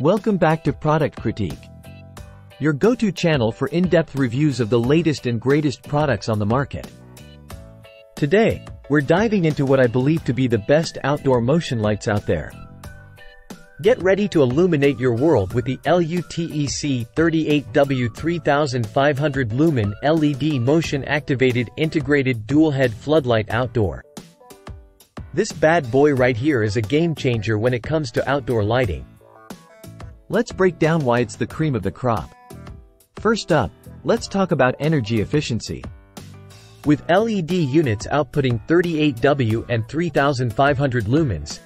Welcome back to Product Critique, your go-to channel for in-depth reviews of the latest and greatest products on the market. Today, we're diving into what I believe to be the best outdoor motion lights out there. Get ready to illuminate your world with the LUTEC 38W 3500 Lumen LED motion-activated integrated dual-head floodlight outdoor. This bad boy right here is a game-changer when it comes to outdoor lighting. Let's break down why it's the cream of the crop. First up, let's talk about energy efficiency. With LED units outputting 38W and 3500 lumens,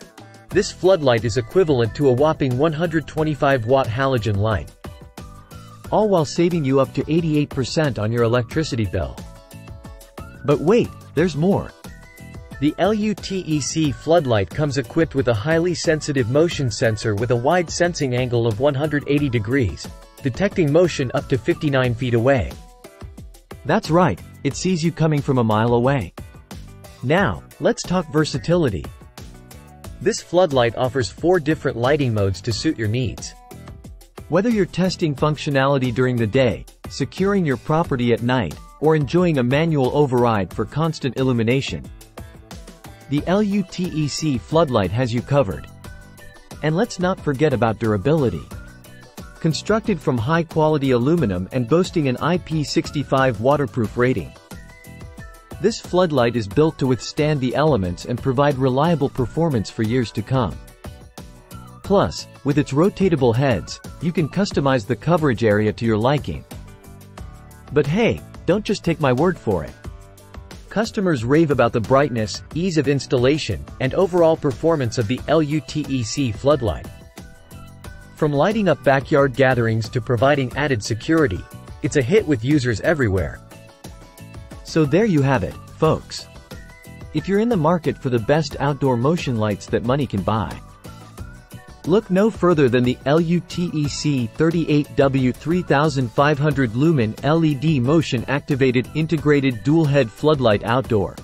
this floodlight is equivalent to a whopping 125-watt halogen light, all while saving you up to 88% on your electricity bill. But wait, there's more. The LUTEC floodlight comes equipped with a highly sensitive motion sensor with a wide sensing angle of 180 degrees, detecting motion up to 59 feet away. That's right, it sees you coming from a mile away. Now, let's talk versatility. This floodlight offers 4 different lighting modes to suit your needs. Whether you're testing functionality during the day, securing your property at night, or enjoying a manual override for constant illumination, the LUTEC floodlight has you covered. And let's not forget about durability. Constructed from high-quality aluminum and boasting an IP65 waterproof rating, this floodlight is built to withstand the elements and provide reliable performance for years to come. Plus, with its rotatable heads, you can customize the coverage area to your liking. But hey, don't just take my word for it. Customers rave about the brightness, ease of installation, and overall performance of the LUTEC floodlight. From lighting up backyard gatherings to providing added security, it's a hit with users everywhere. So there you have it, folks. If you're in the market for the best outdoor motion lights that money can buy, look no further than the LUTEC 38W 3500 Lumen LED motion-activated integrated dual-head floodlight outdoor.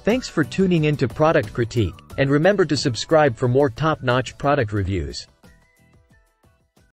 Thanks for tuning in to Product Critique, and remember to subscribe for more top-notch product reviews.